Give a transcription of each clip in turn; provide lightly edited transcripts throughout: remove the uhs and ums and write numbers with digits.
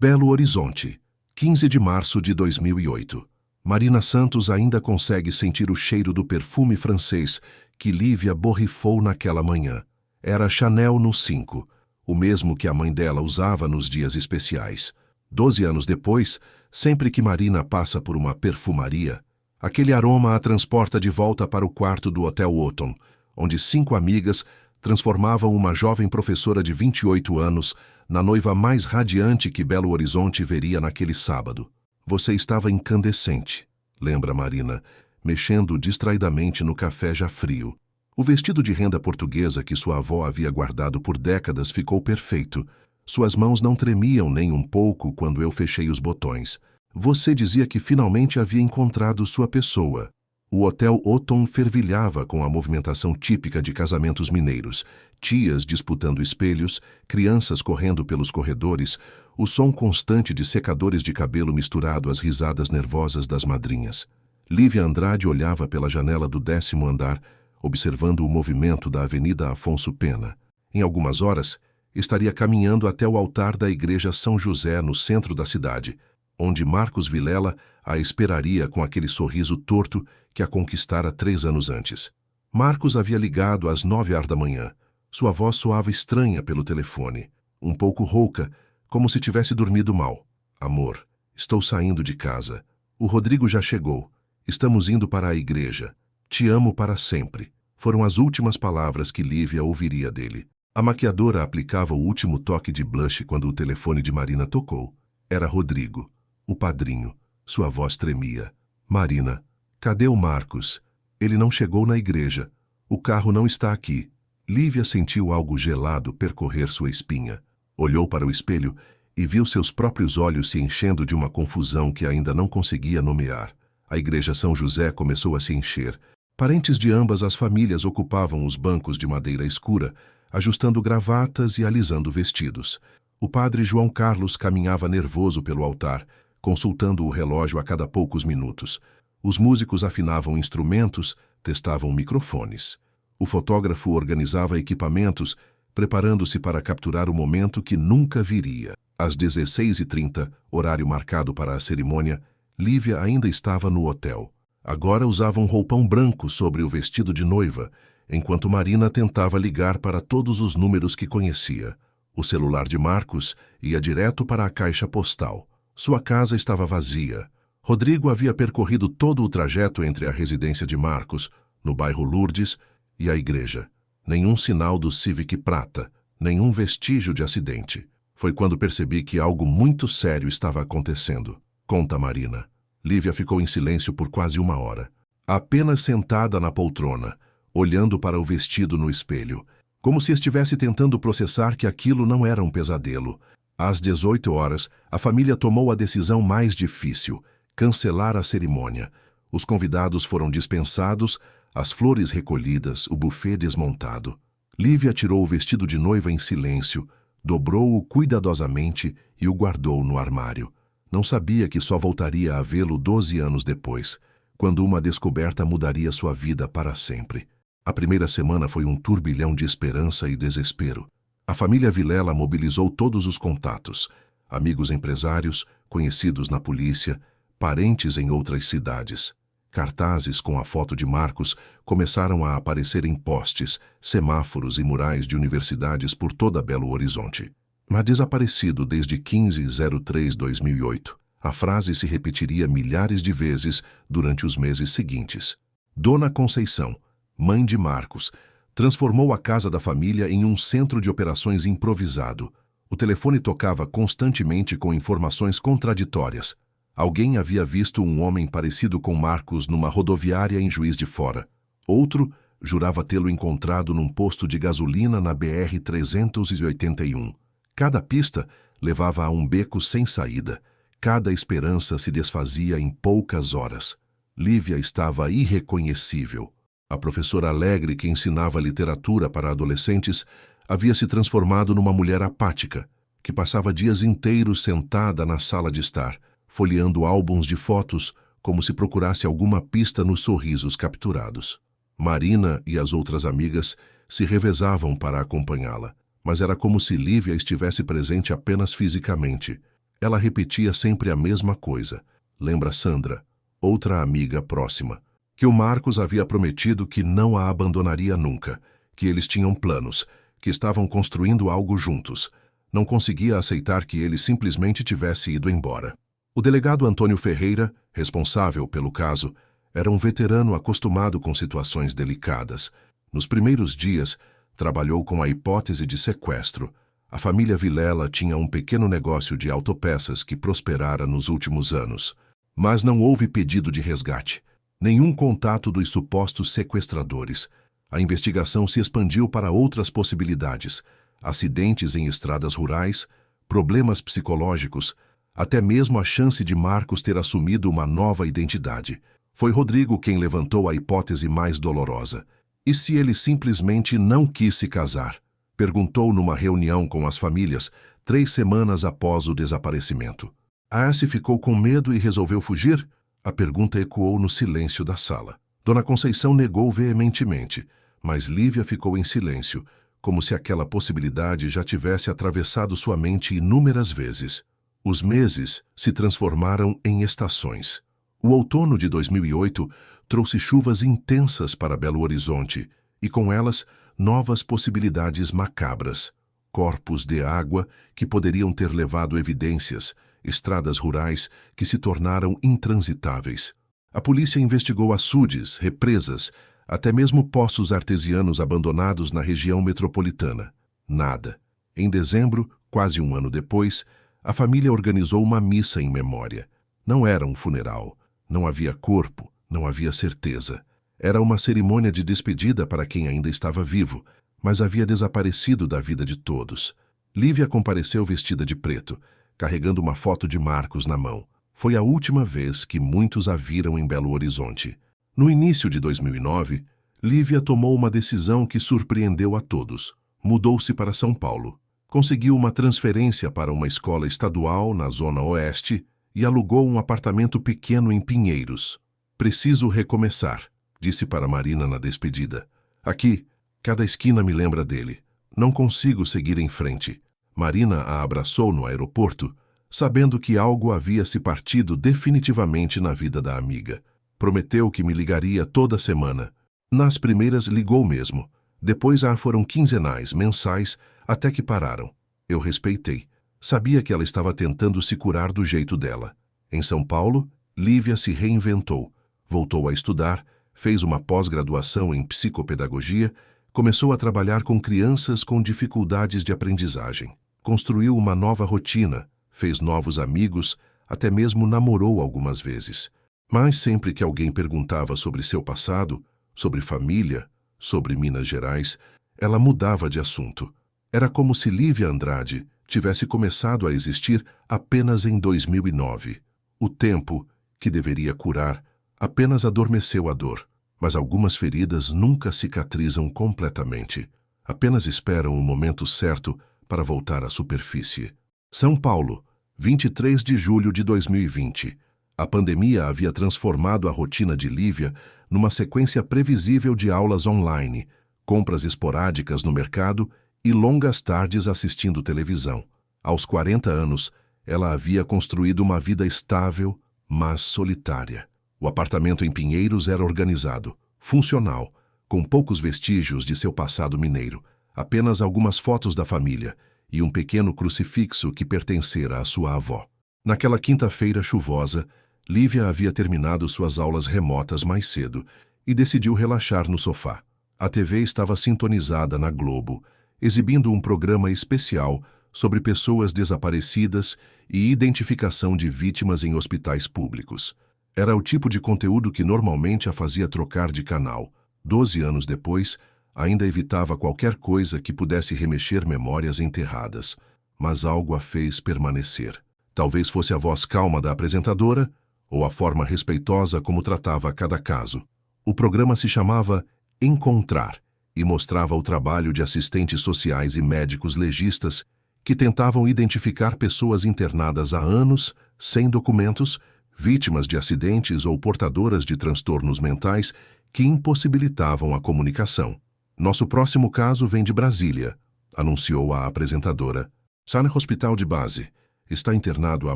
Belo Horizonte, 15 de março de 2008. Marina Santos ainda consegue sentir o cheiro do perfume francês que Lívia borrifou naquela manhã. Era Chanel no 5, o mesmo que a mãe dela usava nos dias especiais. 12 anos depois, sempre que Marina passa por uma perfumaria, aquele aroma a transporta de volta para o quarto do Hotel Otton, onde 5 amigas transformavam uma jovem professora de 28 anos na noiva mais radiante que Belo Horizonte veria naquele sábado. Você estava incandescente, lembra Marina, mexendo distraidamente no café já frio. O vestido de renda portuguesa que sua avó havia guardado por décadas ficou perfeito. Suas mãos não tremiam nem um pouco quando eu fechei os botões. Você dizia que finalmente havia encontrado sua pessoa. O Hotel Otton fervilhava com a movimentação típica de casamentos mineiros. Tias disputando espelhos, crianças correndo pelos corredores, o som constante de secadores de cabelo misturado às risadas nervosas das madrinhas. Lívia Andrade olhava pela janela do 10º andar, observando o movimento da Avenida Afonso Pena. Em algumas horas, estaria caminhando até o altar da Igreja São José, no centro da cidade, onde Marcos Vilela a esperaria com aquele sorriso torto que a conquistara 3 anos antes. Marcos havia ligado às 9h da manhã. Sua voz soava estranha pelo telefone, um pouco rouca, como se tivesse dormido mal. Amor, estou saindo de casa. O Rodrigo já chegou. Estamos indo para a igreja. Te amo para sempre. Foram as últimas palavras que Lívia ouviria dele. A maquiadora aplicava o último toque de blush quando o telefone de Marina tocou. Era Rodrigo, o padrinho. Sua voz tremia. Marina, cadê o Marcos? Ele não chegou na igreja. O carro não está aqui. Lívia sentiu algo gelado percorrer sua espinha. Olhou para o espelho e viu seus próprios olhos se enchendo de uma confusão que ainda não conseguia nomear. A Igreja São José começou a se encher. Parentes de ambas as famílias ocupavam os bancos de madeira escura, ajustando gravatas e alisando vestidos. O padre João Carlos caminhava nervoso pelo altar, consultando o relógio a cada poucos minutos. Os músicos afinavam instrumentos, testavam microfones. O fotógrafo organizava equipamentos, preparando-se para capturar o momento que nunca viria. Às 16h30, horário marcado para a cerimônia, Lívia ainda estava no hotel. Agora usava um roupão branco sobre o vestido de noiva, enquanto Marina tentava ligar para todos os números que conhecia. O celular de Marcos ia direto para a caixa postal. Sua casa estava vazia. Rodrigo havia percorrido todo o trajeto entre a residência de Marcos, no bairro Lourdes, e a igreja. Nenhum sinal do Civic prata, nenhum vestígio de acidente. Foi quando percebi que algo muito sério estava acontecendo. Conta Marina. Lívia ficou em silêncio por quase 1 hora, apenas sentada na poltrona, olhando para o vestido no espelho, como se estivesse tentando processar que aquilo não era um pesadelo. Às 18h, a família tomou a decisão mais difícil: cancelar a cerimônia. Os convidados foram dispensados, as flores recolhidas, o buffet desmontado. Lívia tirou o vestido de noiva em silêncio, dobrou-o cuidadosamente e o guardou no armário. Não sabia que só voltaria a vê-lo 12 anos depois, quando uma descoberta mudaria sua vida para sempre. A primeira semana foi um turbilhão de esperança e desespero. A família Vilela mobilizou todos os contatos: amigos empresários, conhecidos na polícia, parentes em outras cidades. Cartazes com a foto de Marcos começaram a aparecer em postes, semáforos e murais de universidades por toda Belo Horizonte. Mas desaparecido desde 15/03/2008, a frase se repetiria milhares de vezes durante os meses seguintes. Dona Conceição, mãe de Marcos, transformou a casa da família em um centro de operações improvisado. O telefone tocava constantemente com informações contraditórias. Alguém havia visto um homem parecido com Marcos numa rodoviária em Juiz de Fora. Outro jurava tê-lo encontrado num posto de gasolina na BR-381. Cada pista levava a um beco sem saída. Cada esperança se desfazia em poucas horas. Lívia estava irreconhecível. A professora alegre que ensinava literatura para adolescentes havia se transformado numa mulher apática, que passava dias inteiros sentada na sala de estar, folheando álbuns de fotos como se procurasse alguma pista nos sorrisos capturados. Marina e as outras amigas se revezavam para acompanhá-la, mas era como se Lívia estivesse presente apenas fisicamente. Ela repetia sempre a mesma coisa. Lembra Sandra, outra amiga próxima, que o Marcos havia prometido que não a abandonaria nunca, que eles tinham planos, que estavam construindo algo juntos. Não conseguia aceitar que ele simplesmente tivesse ido embora. O delegado Antônio Ferreira, responsável pelo caso, era um veterano acostumado com situações delicadas. Nos primeiros dias, trabalhou com a hipótese de sequestro. A família Vilela tinha um pequeno negócio de autopeças que prosperara nos últimos anos. Mas não houve pedido de resgate, nenhum contato dos supostos sequestradores. A investigação se expandiu para outras possibilidades: acidentes em estradas rurais, problemas psicológicos, até mesmo a chance de Marcos ter assumido uma nova identidade. Foi Rodrigo quem levantou a hipótese mais dolorosa. E se ele simplesmente não quis se casar? Perguntou numa reunião com as famílias, 3 semanas após o desaparecimento. Ace ficou com medo e resolveu fugir? A pergunta ecoou no silêncio da sala. Dona Conceição negou veementemente, mas Lívia ficou em silêncio, como se aquela possibilidade já tivesse atravessado sua mente inúmeras vezes. Os meses se transformaram em estações. O outono de 2008 trouxe chuvas intensas para Belo Horizonte e, com elas, novas possibilidades macabras. Corpos de água que poderiam ter levado evidências, estradas rurais que se tornaram intransitáveis. A polícia investigou açudes, represas, até mesmo poços artesianos abandonados na região metropolitana. Nada. Em dezembro, quase um ano depois, a família organizou uma missa em memória. Não era um funeral. Não havia corpo, não havia certeza. Era uma cerimônia de despedida para quem ainda estava vivo, mas havia desaparecido da vida de todos. Lívia compareceu vestida de preto, carregando uma foto de Marcos na mão. Foi a última vez que muitos a viram em Belo Horizonte. No início de 2009, Lívia tomou uma decisão que surpreendeu a todos. Mudou-se para São Paulo. Conseguiu uma transferência para uma escola estadual na Zona Oeste e alugou um apartamento pequeno em Pinheiros. Preciso recomeçar, disse para Marina na despedida. Aqui, cada esquina me lembra dele. Não consigo seguir em frente. Marina a abraçou no aeroporto, sabendo que algo havia se partido definitivamente na vida da amiga. Prometeu que me ligaria toda semana. Nas primeiras ligou mesmo. Depois foram quinzenais, mensais, até que pararam. Eu respeitei. Sabia que ela estava tentando se curar do jeito dela. Em São Paulo, Lívia se reinventou. Voltou a estudar, fez uma pós-graduação em psicopedagogia, começou a trabalhar com crianças com dificuldades de aprendizagem. Construiu uma nova rotina, fez novos amigos, até mesmo namorou algumas vezes. Mas sempre que alguém perguntava sobre seu passado, sobre família, sobre Minas Gerais, ela mudava de assunto. Era como se Lívia Andrade tivesse começado a existir apenas em 2009. O tempo, que deveria curar, apenas adormeceu a dor, mas algumas feridas nunca cicatrizam completamente. Apenas esperam o momento certo para voltar à superfície. São Paulo, 23 de julho de 2020. A pandemia havia transformado a rotina de Lívia numa sequência previsível de aulas online, compras esporádicas no mercado e longas tardes assistindo televisão. Aos 40 anos, ela havia construído uma vida estável, mas solitária. O apartamento em Pinheiros era organizado, funcional, com poucos vestígios de seu passado mineiro, apenas algumas fotos da família e um pequeno crucifixo que pertencera à sua avó. Naquela quinta-feira chuvosa, Lívia havia terminado suas aulas remotas mais cedo e decidiu relaxar no sofá. A TV estava sintonizada na Globo, exibindo um programa especial sobre pessoas desaparecidas e identificação de vítimas em hospitais públicos. Era o tipo de conteúdo que normalmente a fazia trocar de canal. 12 anos depois, ainda evitava qualquer coisa que pudesse remexer memórias enterradas, mas algo a fez permanecer. Talvez fosse a voz calma da apresentadora ou a forma respeitosa como tratava cada caso. O programa se chamava Encontrar e mostrava o trabalho de assistentes sociais e médicos legistas que tentavam identificar pessoas internadas há anos, sem documentos, vítimas de acidentes ou portadoras de transtornos mentais que impossibilitavam a comunicação. Nosso próximo caso vem de Brasília, anunciou a apresentadora. Está no hospital de base. Está internado há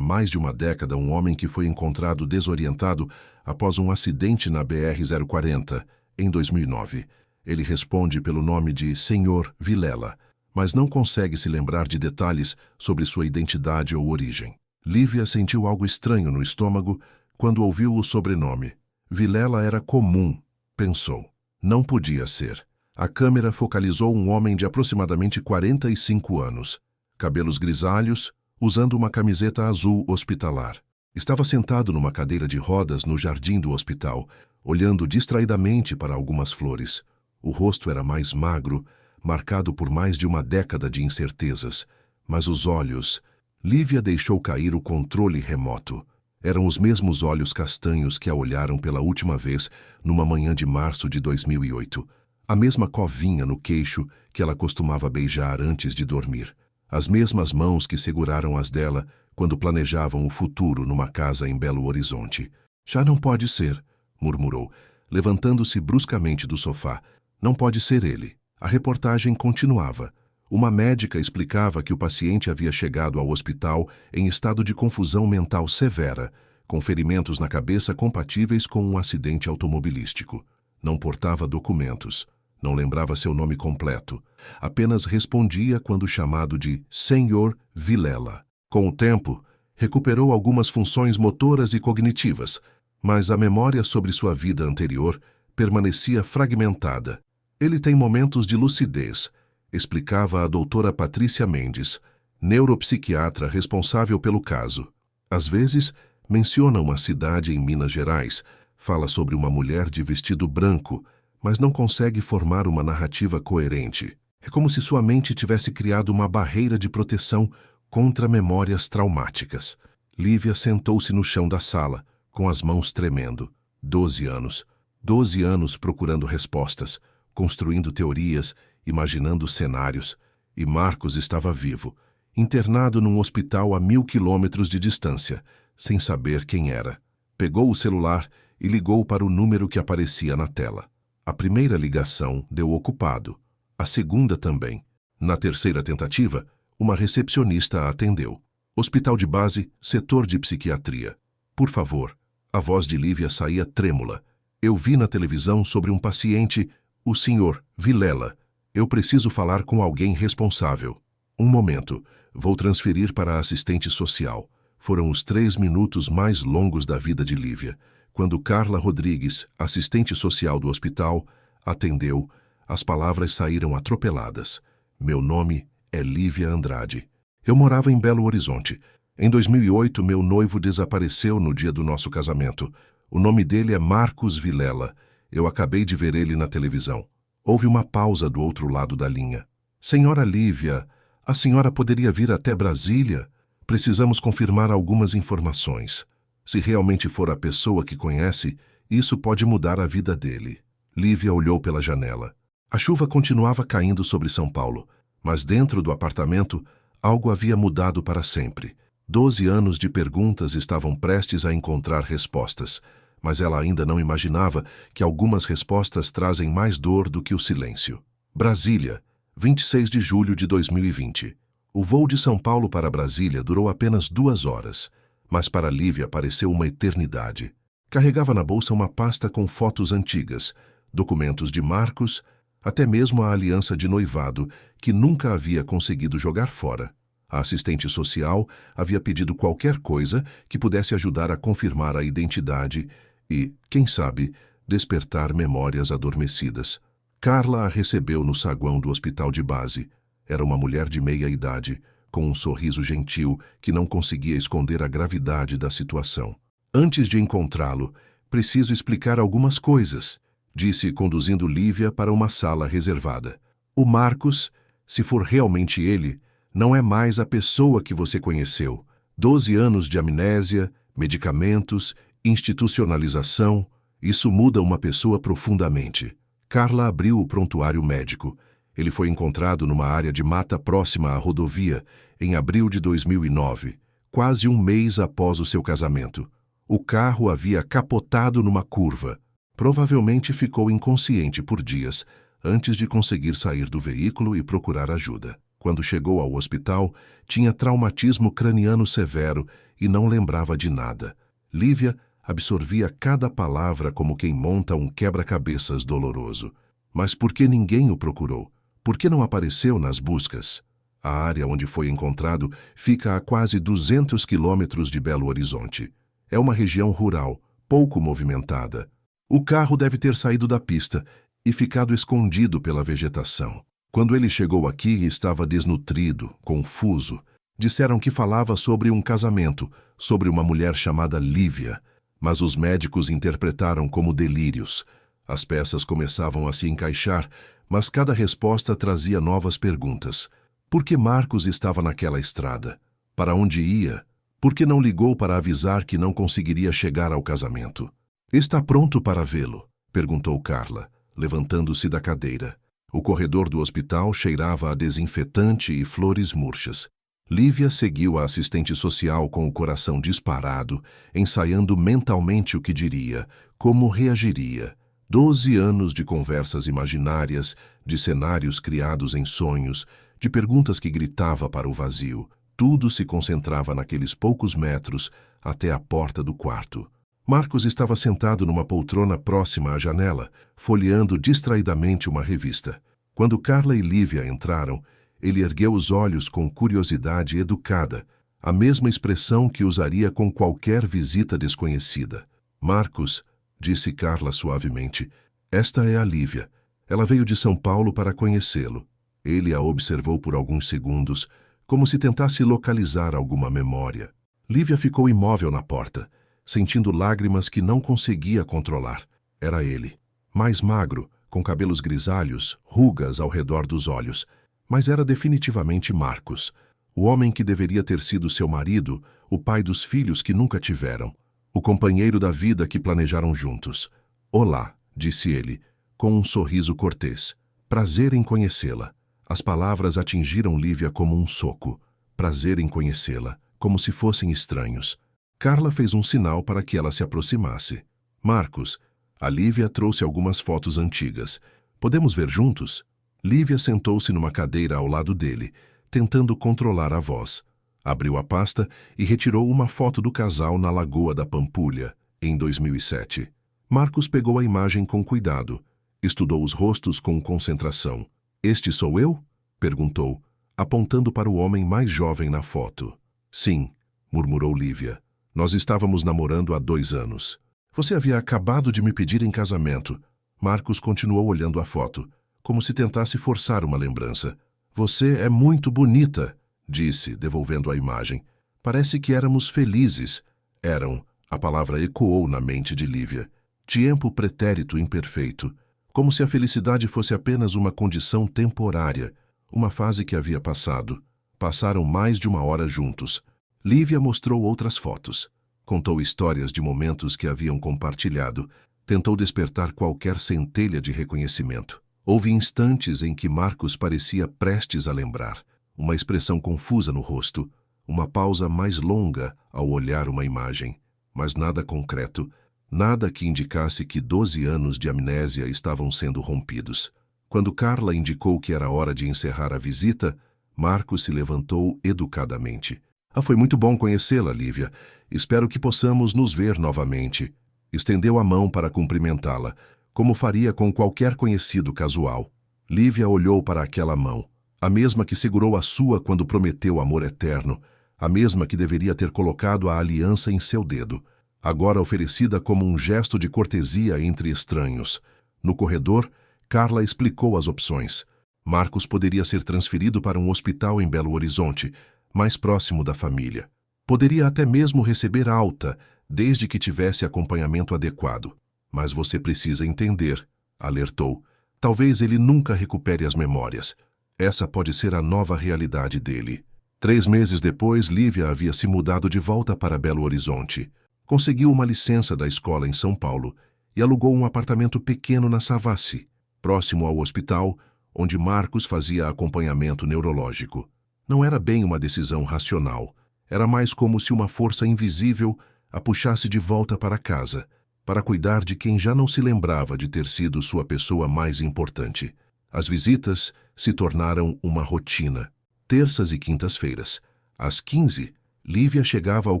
mais de uma década um homem que foi encontrado desorientado após um acidente na BR-040, em 2009. Ele responde pelo nome de Senhor Vilela, mas não consegue se lembrar de detalhes sobre sua identidade ou origem. Lívia sentiu algo estranho no estômago quando ouviu o sobrenome. Vilela era comum, pensou. Não podia ser. A câmera focalizou um homem de aproximadamente 45 anos, cabelos grisalhos, usando uma camiseta azul hospitalar. Estava sentado numa cadeira de rodas no jardim do hospital, olhando distraidamente para algumas flores. O rosto era mais magro, marcado por mais de uma década de incertezas, mas os olhos... Lívia deixou cair o controle remoto. Eram os mesmos olhos castanhos que a olharam pela última vez numa manhã de março de 2008. A mesma covinha no queixo que ela costumava beijar antes de dormir. As mesmas mãos que seguraram as dela quando planejavam o futuro numa casa em Belo Horizonte. Já não pode ser, murmurou, levantando-se bruscamente do sofá. Não pode ser ele. A reportagem continuava. Uma médica explicava que o paciente havia chegado ao hospital em estado de confusão mental severa, com ferimentos na cabeça compatíveis com um acidente automobilístico. Não portava documentos. Não lembrava seu nome completo. Apenas respondia quando chamado de Senhor Vilela. Com o tempo, recuperou algumas funções motoras e cognitivas, mas a memória sobre sua vida anterior permanecia fragmentada. Ele tem momentos de lucidez, explicava a doutora Patrícia Mendes, neuropsiquiatra responsável pelo caso. Às vezes, menciona uma cidade em Minas Gerais, fala sobre uma mulher de vestido branco, mas não consegue formar uma narrativa coerente. É como se sua mente tivesse criado uma barreira de proteção contra memórias traumáticas. Lívia sentou-se no chão da sala, com as mãos tremendo. 12 anos. 12 anos procurando respostas, construindo teorias, imaginando cenários. E Marcos estava vivo, internado num hospital a 1000 quilômetros de distância, sem saber quem era. Pegou o celular e ligou para o número que aparecia na tela. A primeira ligação deu ocupado. A segunda também. Na terceira tentativa, uma recepcionista a atendeu. Hospital de base, setor de psiquiatria. Por favor. A voz de Lívia saía trêmula. Eu vi na televisão sobre um paciente, o senhor Vilela. Eu preciso falar com alguém responsável. Um momento. Vou transferir para a assistente social. Foram os 3 minutos mais longos da vida de Lívia. Quando Carla Rodrigues, assistente social do hospital, atendeu, as palavras saíram atropeladas. Meu nome é Lívia Andrade. Eu morava em Belo Horizonte. Em 2008, meu noivo desapareceu no dia do nosso casamento. O nome dele é Marcos Vilela. Eu acabei de ver ele na televisão. Houve uma pausa do outro lado da linha. Senhora Lívia, a senhora poderia vir até Brasília? Precisamos confirmar algumas informações. Se realmente for a pessoa que conhece, isso pode mudar a vida dele. Lívia olhou pela janela. A chuva continuava caindo sobre São Paulo, mas dentro do apartamento, algo havia mudado para sempre. 12 anos de perguntas estavam prestes a encontrar respostas, mas ela ainda não imaginava que algumas respostas trazem mais dor do que o silêncio. Brasília, 26 de julho de 2020. O voo de São Paulo para Brasília durou apenas 2 horas. Mas para Lívia pareceu uma eternidade. Carregava na bolsa uma pasta com fotos antigas, documentos de Marcos, até mesmo a aliança de noivado, que nunca havia conseguido jogar fora. A assistente social havia pedido qualquer coisa que pudesse ajudar a confirmar a identidade e, quem sabe, despertar memórias adormecidas. Carla a recebeu no saguão do hospital de base. Era uma mulher de meia idade, com um sorriso gentil que não conseguia esconder a gravidade da situação. Antes de encontrá-lo, preciso explicar algumas coisas, disse, conduzindo Lívia para uma sala reservada. O Marcos, se for realmente ele, não é mais a pessoa que você conheceu. 12 anos de amnésia, medicamentos, institucionalização, isso muda uma pessoa profundamente. Carla abriu o prontuário médico. Ele foi encontrado numa área de mata próxima à rodovia, em abril de 2009, quase um mês após o seu casamento. O carro havia capotado numa curva. Provavelmente ficou inconsciente por dias, antes de conseguir sair do veículo e procurar ajuda. Quando chegou ao hospital, tinha traumatismo craniano severo e não lembrava de nada. Lívia absorvia cada palavra como quem monta um quebra-cabeças doloroso. Mas por que ninguém o procurou? Por que não apareceu nas buscas? A área onde foi encontrado fica a quase 200 quilômetros de Belo Horizonte. É uma região rural, pouco movimentada. O carro deve ter saído da pista e ficado escondido pela vegetação. Quando ele chegou aqui, estava desnutrido, confuso. Disseram que falava sobre um casamento, sobre uma mulher chamada Lívia, mas os médicos interpretaram como delírios. As peças começavam a se encaixar, mas cada resposta trazia novas perguntas. Por que Marcos estava naquela estrada? Para onde ia? Por que não ligou para avisar que não conseguiria chegar ao casamento? Está pronto para vê-lo? Perguntou Carla, levantando-se da cadeira. O corredor do hospital cheirava a desinfetante e flores murchas. Lívia seguiu a assistente social com o coração disparado, ensaiando mentalmente o que diria, como reagiria. 12 anos de conversas imaginárias, de cenários criados em sonhos, de perguntas que gritava para o vazio. Tudo se concentrava naqueles poucos metros até a porta do quarto. Marcos estava sentado numa poltrona próxima à janela, folheando distraidamente uma revista. Quando Carla e Lívia entraram, ele ergueu os olhos com curiosidade educada, a mesma expressão que usaria com qualquer visita desconhecida. Marcos, disse Carla suavemente, esta é a Lívia. Ela veio de São Paulo para conhecê-lo. Ele a observou por alguns segundos, como se tentasse localizar alguma memória. Lívia ficou imóvel na porta, sentindo lágrimas que não conseguia controlar. Era ele, mais magro, com cabelos grisalhos, rugas ao redor dos olhos. Mas era definitivamente Marcos, o homem que deveria ter sido seu marido, o pai dos filhos que nunca tiveram, o companheiro da vida que planejaram juntos. Olá, disse ele, com um sorriso cortês. Prazer em conhecê-la. As palavras atingiram Lívia como um soco. Prazer em conhecê-la, como se fossem estranhos. Carla fez um sinal para que ela se aproximasse. Marcos, a Lívia trouxe algumas fotos antigas. Podemos ver juntos? Lívia sentou-se numa cadeira ao lado dele, tentando controlar a voz. Abriu a pasta e retirou uma foto do casal na Lagoa da Pampulha, em 2007. Marcos pegou a imagem com cuidado. Estudou os rostos com concentração. Este sou eu? Perguntou, apontando para o homem mais jovem na foto. Sim, murmurou Lívia. Nós estávamos namorando há 2 anos. Você havia acabado de me pedir em casamento. Marcos continuou olhando a foto, como se tentasse forçar uma lembrança. Você é muito bonita, disse, devolvendo a imagem. Parece que éramos felizes. Eram. A palavra ecoou na mente de Lívia. Tempo pretérito imperfeito. Como se a felicidade fosse apenas uma condição temporária, uma fase que havia passado. Passaram mais de 1 hora juntos. Lívia mostrou outras fotos. Contou histórias de momentos que haviam compartilhado. Tentou despertar qualquer centelha de reconhecimento. Houve instantes em que Marcos parecia prestes a lembrar. Uma expressão confusa no rosto. Uma pausa mais longa ao olhar uma imagem. Mas nada concreto. Nada que indicasse que 12 anos de amnésia estavam sendo rompidos. Quando Carla indicou que era hora de encerrar a visita, Marcos se levantou educadamente. Foi muito bom conhecê-la, Lívia. Espero que possamos nos ver novamente. Estendeu a mão para cumprimentá-la, como faria com qualquer conhecido casual. Lívia olhou para aquela mão, a mesma que segurou a sua quando prometeu amor eterno, a mesma que deveria ter colocado a aliança em seu dedo, agora oferecida como um gesto de cortesia entre estranhos. No corredor, Carla explicou as opções. Marcos poderia ser transferido para um hospital em Belo Horizonte, mais próximo da família. Poderia até mesmo receber alta, desde que tivesse acompanhamento adequado. Mas você precisa entender, alertou. Talvez ele nunca recupere as memórias. Essa pode ser a nova realidade dele. 3 meses depois, Lívia havia se mudado de volta para Belo Horizonte. Conseguiu uma licença da escola em São Paulo e alugou um apartamento pequeno na Savassi, próximo ao hospital, onde Marcos fazia acompanhamento neurológico. Não era bem uma decisão racional. Era mais como se uma força invisível a puxasse de volta para casa, para cuidar de quem já não se lembrava de ter sido sua pessoa mais importante. As visitas se tornaram uma rotina. terças e quintas-feiras. Às 15, Lívia chegava ao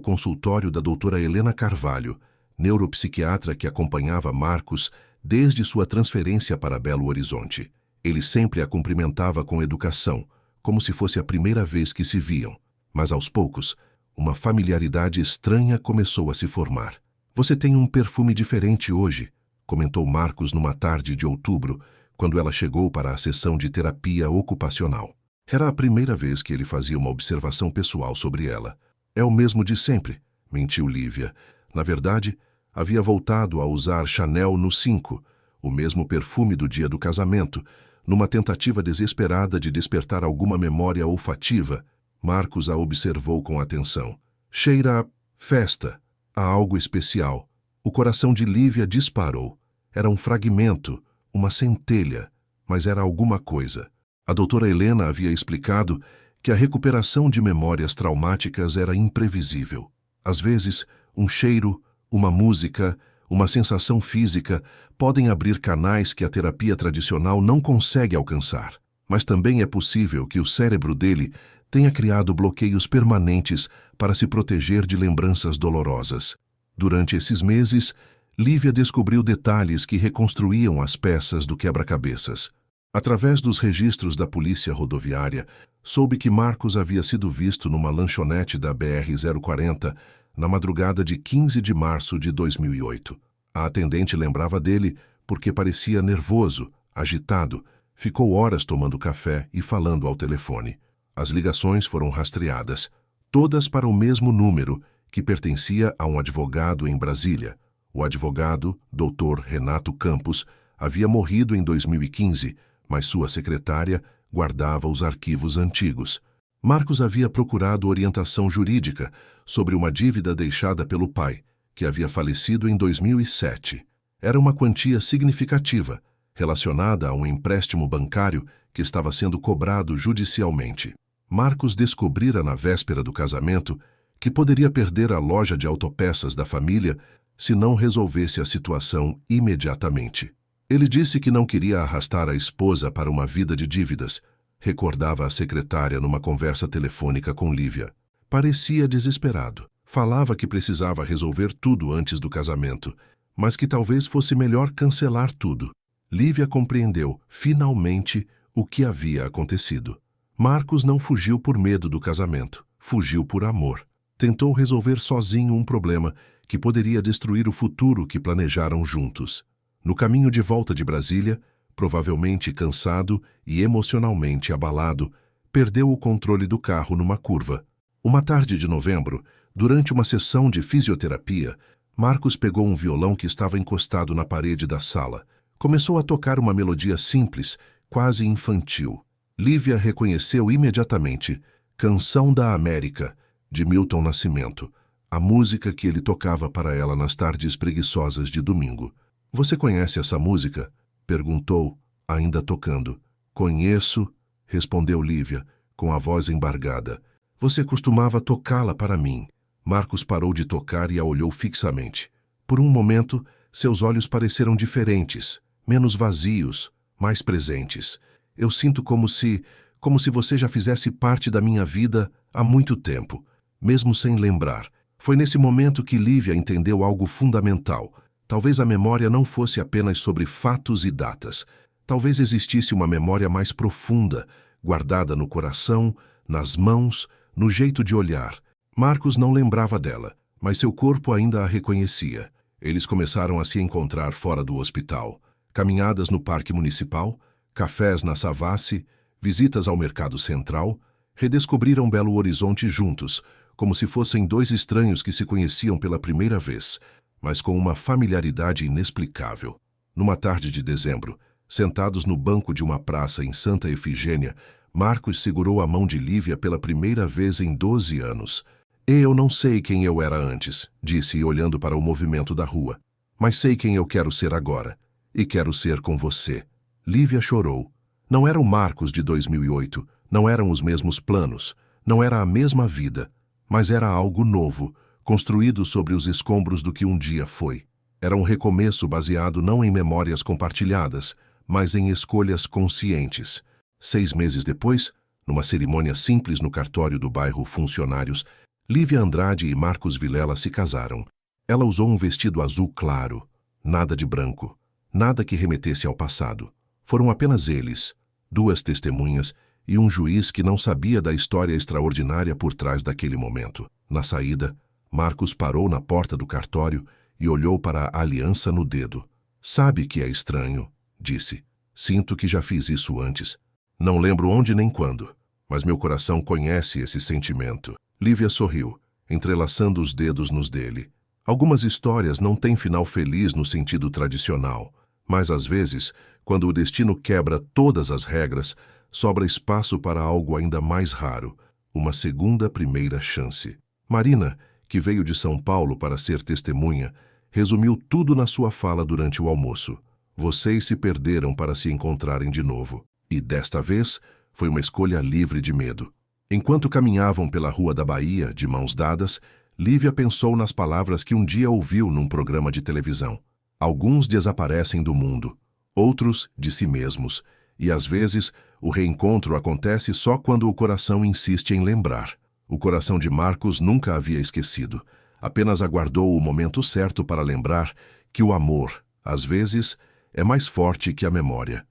consultório da doutora Helena Carvalho, neuropsiquiatra que acompanhava Marcos desde sua transferência para Belo Horizonte. Ele sempre a cumprimentava com educação, como se fosse a primeira vez que se viam. Mas aos poucos, uma familiaridade estranha começou a se formar. "Você tem um perfume diferente hoje", comentou Marcos numa tarde de outubro, quando ela chegou para a sessão de terapia ocupacional. Era a primeira vez que ele fazia uma observação pessoal sobre ela. "É o mesmo de sempre", mentiu Lívia. Na verdade, havia voltado a usar Chanel no 5, o mesmo perfume do dia do casamento, numa tentativa desesperada de despertar alguma memória olfativa. Marcos a observou com atenção. "Cheira a festa, a algo especial." O coração de Lívia disparou. Era um fragmento, uma centelha, mas era alguma coisa. A doutora Helena havia explicado que a recuperação de memórias traumáticas era imprevisível. Às vezes, um cheiro, uma música, uma sensação física podem abrir canais que a terapia tradicional não consegue alcançar. Mas também é possível que o cérebro dele tenha criado bloqueios permanentes para se proteger de lembranças dolorosas. Durante esses meses, Lívia descobriu detalhes que reconstruíam as peças do quebra-cabeças. Através dos registros da polícia rodoviária, soube que Marcos havia sido visto numa lanchonete da BR-040 na madrugada de 15 de março de 2008. A atendente lembrava dele porque parecia nervoso, agitado, ficou horas tomando café e falando ao telefone. As ligações foram rastreadas, todas para o mesmo número, que pertencia a um advogado em Brasília. O advogado, Dr. Renato Campos, havia morrido em 2015, mas sua secretária guardava os arquivos antigos. Marcos havia procurado orientação jurídica sobre uma dívida deixada pelo pai, que havia falecido em 2007. Era uma quantia significativa, relacionada a um empréstimo bancário que estava sendo cobrado judicialmente. Marcos descobrira na véspera do casamento que poderia perder a loja de autopeças da família se não resolvesse a situação imediatamente. Ele disse que não queria arrastar a esposa para uma vida de dívidas, recordava a secretária numa conversa telefônica com Lívia. Parecia desesperado. Falava que precisava resolver tudo antes do casamento, mas que talvez fosse melhor cancelar tudo. Lívia compreendeu, finalmente, o que havia acontecido. Marcos não fugiu por medo do casamento, fugiu por amor. Tentou resolver sozinho um problema que poderia destruir o futuro que planejaram juntos. No caminho de volta de Brasília, provavelmente cansado e emocionalmente abalado, perdeu o controle do carro numa curva. Uma tarde de novembro, durante uma sessão de fisioterapia, Marcos pegou um violão que estava encostado na parede da sala. Começou a tocar uma melodia simples, quase infantil. Lívia reconheceu imediatamente Canção da América, de Milton Nascimento, a música que ele tocava para ela nas tardes preguiçosas de domingo. "Você conhece essa música?" perguntou, ainda tocando. "Conheço", respondeu Lívia, com a voz embargada. "Você costumava tocá-la para mim." Marcos parou de tocar e a olhou fixamente. Por um momento, seus olhos pareceram diferentes, menos vazios, mais presentes. "Eu sinto como se você já fizesse parte da minha vida há muito tempo, mesmo sem lembrar." Foi nesse momento que Lívia entendeu algo fundamental. Talvez a memória não fosse apenas sobre fatos e datas. Talvez existisse uma memória mais profunda, guardada no coração, nas mãos, no jeito de olhar. Marcos não lembrava dela, mas seu corpo ainda a reconhecia. Eles começaram a se encontrar fora do hospital. Caminhadas no parque municipal, cafés na Savassi, visitas ao mercado central, redescobriram Belo Horizonte juntos, como se fossem dois estranhos que se conheciam pela primeira vez, mas com uma familiaridade inexplicável. Numa tarde de dezembro, sentados no banco de uma praça em Santa Efigênia, Marcos segurou a mão de Lívia pela primeira vez em 12 anos. "Eu não sei quem eu era antes", disse olhando para o movimento da rua, "mas sei quem eu quero ser agora, e quero ser com você." Lívia chorou. Não era o Marcos de 2008, não eram os mesmos planos, não era a mesma vida, mas era algo novo, construído sobre os escombros do que um dia foi. Era um recomeço baseado não em memórias compartilhadas, mas em escolhas conscientes. 6 meses depois, Numa cerimônia simples no cartório do bairro Funcionários, Lívia Andrade e Marcos Vilela se casaram. Ela usou um vestido azul claro, nada de branco, nada que remetesse ao passado. Foram apenas eles, duas testemunhas e um juiz que não sabia da história extraordinária por trás daquele momento. Na saída, Marcos parou na porta do cartório e olhou para a aliança no dedo. Sabe que é estranho, disse. Sinto que já fiz isso antes. Não lembro onde nem quando, mas meu coração conhece esse sentimento. Lívia sorriu, entrelaçando os dedos nos dele. Algumas histórias não têm final feliz no sentido tradicional, mas às vezes, quando o destino quebra todas as regras, sobra espaço para algo ainda mais raro, uma segunda primeira chance. Marina, que veio de São Paulo para ser testemunha, resumiu tudo na sua fala durante o almoço. Vocês se perderam para se encontrarem de novo. E desta vez, foi uma escolha livre de medo. Enquanto caminhavam pela rua da Bahia, de mãos dadas, Lívia pensou nas palavras que um dia ouviu num programa de televisão. Alguns desaparecem do mundo, outros de si mesmos, e às vezes o reencontro acontece só quando o coração insiste em lembrar. O coração de Marcos nunca havia esquecido, apenas aguardou o momento certo para lembrar que o amor, às vezes, é mais forte que a memória.